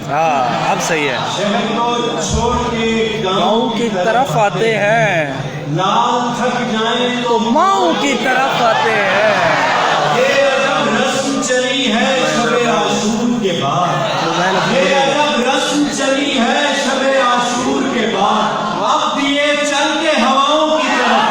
हाँ अब सही है। शहर को छोड़ के गाँव की तरफ आते हैं, लाल थक जाए तो माऊ की तरफ आते हैं। ये अजब रस्म चली है शबे आशूर के बाद, ये अजब रस्म चली है शबे आशूर के बाद, अब दिए चल के हवाओं की तरफ।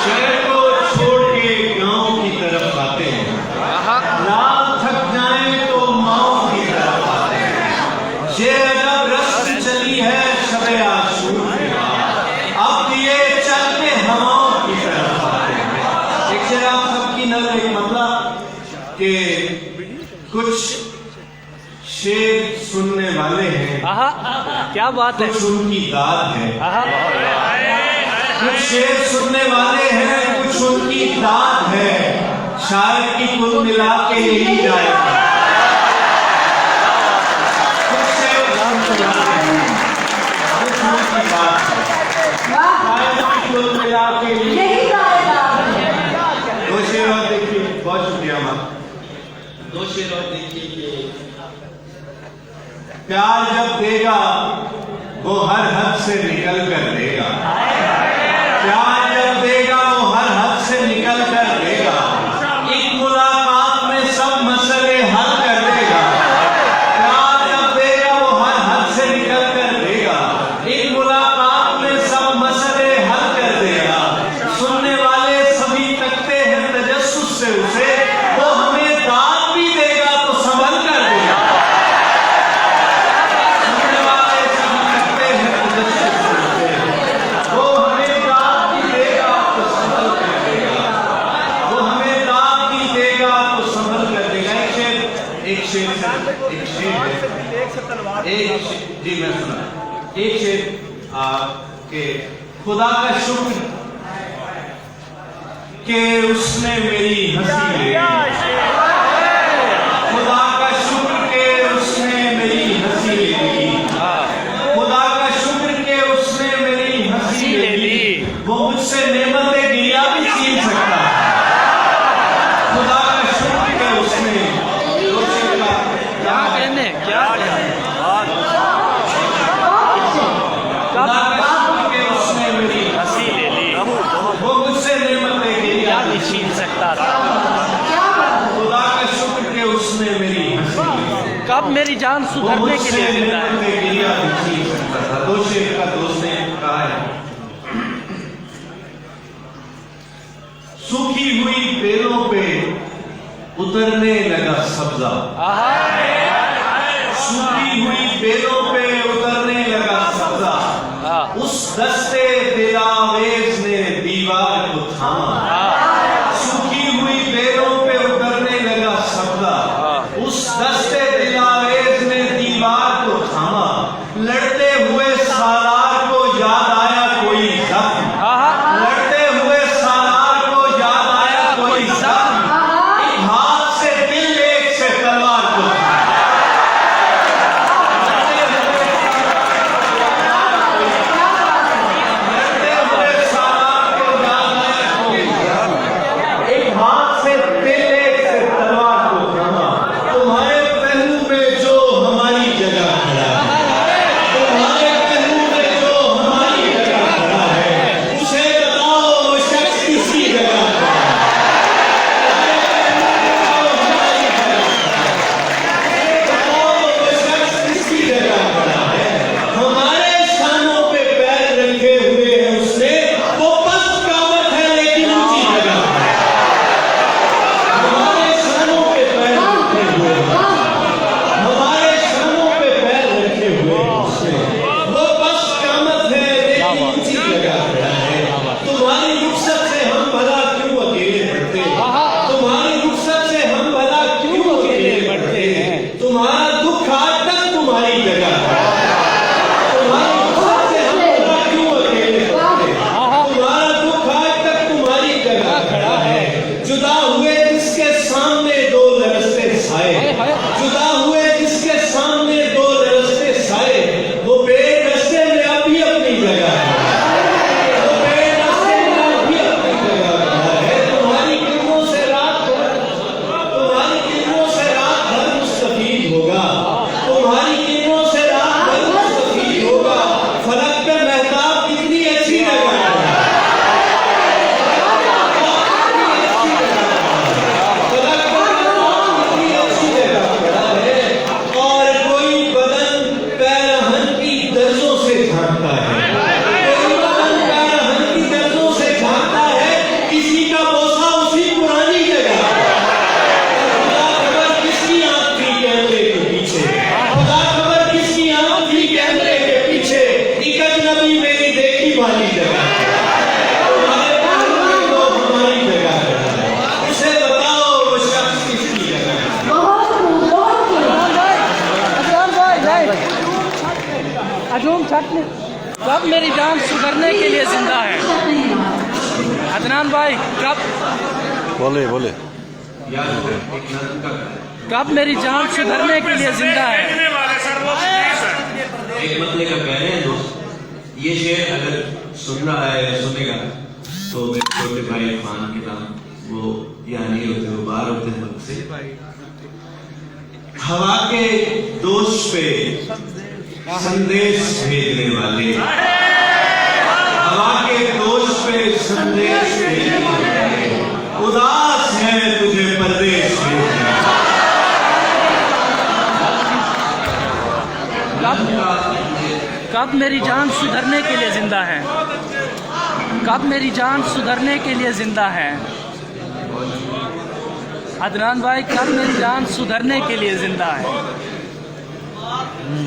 शहर को छोड़ के गांव की तरफ आते हैं, लाल थक जाए तो माओ की तरफ आते हैं। ये अजब रस्म चली है शबे आशूर के बाद, अब ये चलते हवाओं की तरफ आते हैं। एक शेर आप सबकी नजर एक मतलब कि कुछ शेर सुनने वाले हैं, क्या बात है, कुछ उनकी दाद है। कुछ शेर सुनने वाले हैं, कुछ उनकी दाद है, शायर की कुल मिला के यही जाएगा। कुछ शेर सुनने वाले हैं, कुछ उनकी दाद है, शायर की कुल मिला के यही जाएगा। दो शेर और देखिए, बहुत शुक्रिया माँ। दो शेर और देखिए कि प्यार जब देगा वो हर हद से निकल कर देगा, प्यार जब देगा वो हर हद से निकल कर देगा, एक मुलाकात में सब मसले हल कर देगा। प्यार जब देगा वो हर हद से निकल कर देगा, एक मुलाकात में सब मसले हल कर देगा। सुनने वाले सभी तकते हैं तजस्सुस से उसे, वो हमें दाद भी देगा तो संभल कर देगा। सुनने वाले सभी तकते हैं तजस्सुस से उसे, वो हमें दाद भी देगा तो संभल कर देगा, वो हमें दाद भी देगा तो संभल कर देगा। एक शेर जी मैं सुना, एक शेर के खुदा का शुक्र कि उसने मेरी हंसी ले ली, खुदा का शुक्र के उसने मेरी हंसी ले ली, खुदा का शुक्र के उसने मेरी हंसी ले ली, वो मुझसे नेमतें गिरिया भी छीन सकता है। खुदा का शुक्र के उसने क्या कहने, क्या खुदा का शुक्र के उसने मेरी हंसी ले ली, वो मुझसे नेमतें गिरिया नहीं छीन सकता था। खुदा का शुक्र के उसने मेरी हंसी ले ली, कब मेरी जान सुधरने के लिए जिंदा है। नेमतें गिरिया भी छीन सकता था। दो शेर का दोस्त ने कहा है, सूखी हुई बेलों पे उतरने लगा सब्जा, सूखी हुई बेलों पे उतरने लगा सब्जा, उस दस्ते दिलावेज ने दीवार को थामा। सूखी हुई बेलों पे उतरने लगा सब्जा, उस दस्ते दिलावेज ने दीवार को थामा। लड़ते हुए सालार को याद आया कोई जख्म, लड़ते हुए सालार को याद आया कोई जख्म, एक हाथ से दिल एक से तलवार को वाली जगह पे तुम्हारे मालूम है तो हमारी जगह पे उसे बताओ वो शख्स किसकी जगह है। अजूम छटने कब मेरी जान सुधरने के लिए जिंदा है? अदनान भाई बोले बोले यार एक नज़म का कब मेरी जान सुधरने के लिए जिंदा है? एक मतले का कह रहे हैं दोस्त, ये शेर अगर सुन रहा है या सुनेगा तो मेरे छोटे भाई खान के नाम वो यहाँ नहीं होते, वो बाहर होते हैं मुल्क से। हवा के दोष पे संदेश भेजने वाले, हवा के दोष पे संदेश भेजने वाले, उदास है तुझे परदेश भेजना। कब मेरी जान सुधरने के लिए जिंदा है? कब मेरी जान सुधरने के लिए जिंदा है? अदनान भाई कब मेरी जान सुधरने के लिए जिंदा है?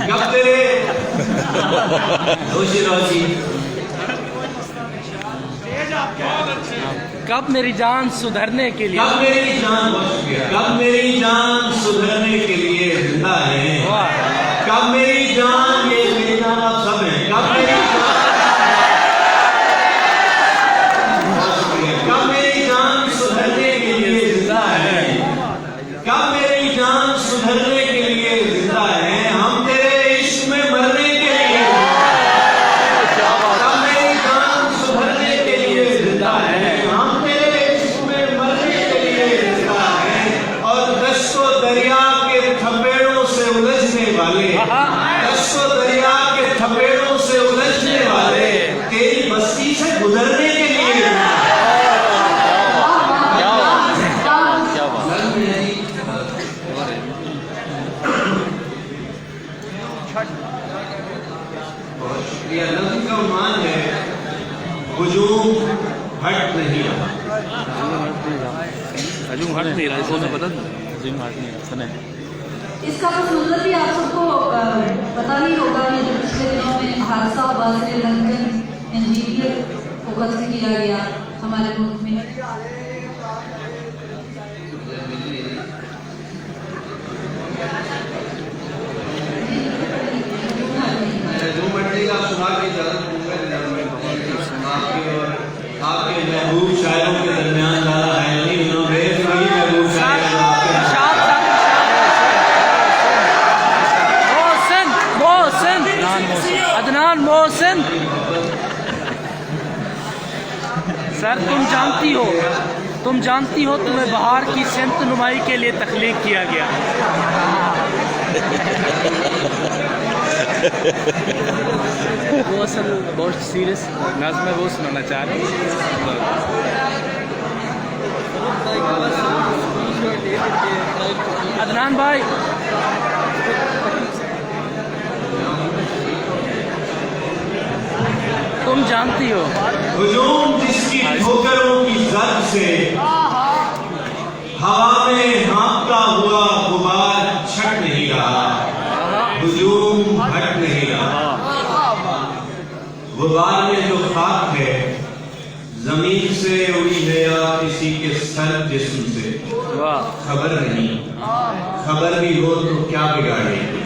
कब तेरे रोजी रोजी कब मेरी जान सुधरने के लिए? कब मेरी जान कब मेरी जान सुधरने के लिए जिंदा है। कब मेरी जान, ये मेरी जान आप सब हैं, कब मेरी जान सुधरने के लिए जिंदा है। कब मेरी जान सुधरने के लिए जिंदा है। हम तेरे इश्क में मरने के लिए, कब मेरी जान सुधरने के लिए जिंदा है। हम तेरे इश्क में मरने के लिए जिंदा है। और दश्तो दरिया के थपेड़ों से उलझने वाले, दश्तो दरिया के थपेड़ों से उलझने वाले तेरी बस्ती से गुजरने के लिए बहुत शुक्रिया। नज़्म का उन्वान है हुजूम हट नहीं रहा। अजूम हट नहीं रहा, इसको तो बता दो। अजूम हट नहीं रहा, सुने। इसका मतलब भी आप सबको पता ही होगा कि जो पिछले दिनों में हादसा हुआ श्रीलंकन इंजीनियर को कत्ल किया गया हमारे मुल्क में। आपके महबूब शायरों के दरमियान ज़्यादा है नहीं, उन्होंने वही महबूब शायर अदनान मोहसिन सर, तुम जानती हो तुम्हें बहार की सिमत नुमाई के लिए तख्लीक किया गया। वो असल बहुत सीरियस नज़्म है, वो सुनाना चाह रहे हैं। अदनान भाई तुम जानती हो हुजूम जिसकी ठोकरों की जद से हवा में हाँफता हुआ गुबार छट नहीं रहा। हुजूम हट नहीं रहा। गुबार में जो खाक है जमीन से उड़ी है या किसी के सर जिस्म से, खबर नहीं। खबर भी हो तो क्या बिगाड़ेगी।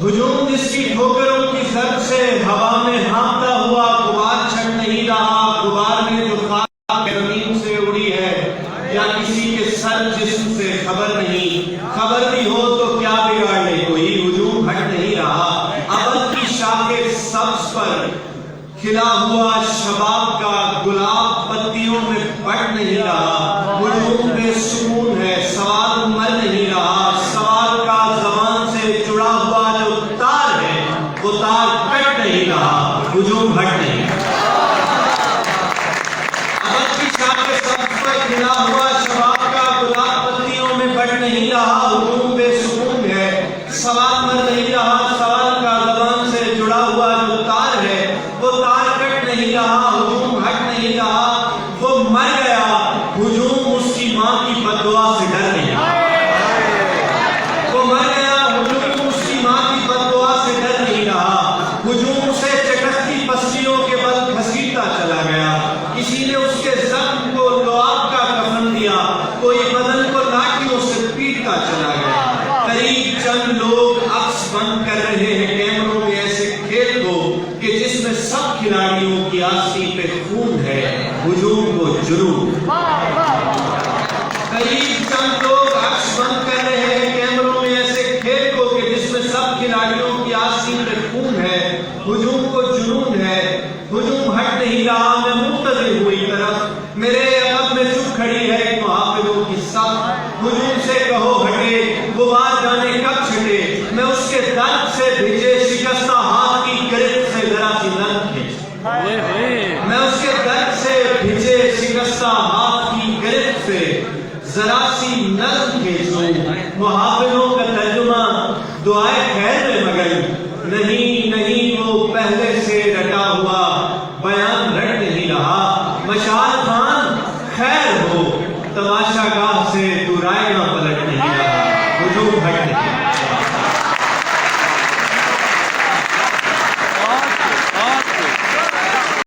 हुजूम जिसकी ठोकरों की जद से हवा में हाँफता हुआ गुबार छट नहीं रहा। गुबार में जो खाक जमीन से उड़ी है या किसी के सर जिस्म से, खबर नहीं। खबर भी हो तो क्या बिगाड़ ले कोई। हुजूम हट नहीं रहा। अबद की शाखे सब्ज पर खिला हुआ शबाब का गुलाब पत्तियों में पट नहीं रहा। हुजूम बेसुकून है, सवाल मर नहीं रहा। सवाल का जबान से जुड़ा हुआ जो तार है वो तार कट नहीं रहा। हुजूम हट नहीं। अबद की शाखे सब्ज पर खिला हुआ शबाब का गुलाब पत्तियों में पट नहीं रहा। हुजूम बेसुकून है, सवाल मर नहीं रहा। सवाल का जबान से जुड़ा हुआ जो तार है वो तार कट नहीं रहा। हुजूम हट नहीं रहा। वो मर गया। हुजूम उसकी माँ की बददुआ से डर नहीं रहा। वो मर गया। हुजूम उसकी माँ की बददुआ से डर नहीं रहा। हुजूम उसे चटक लोग अक्स बंद कर रहे हैं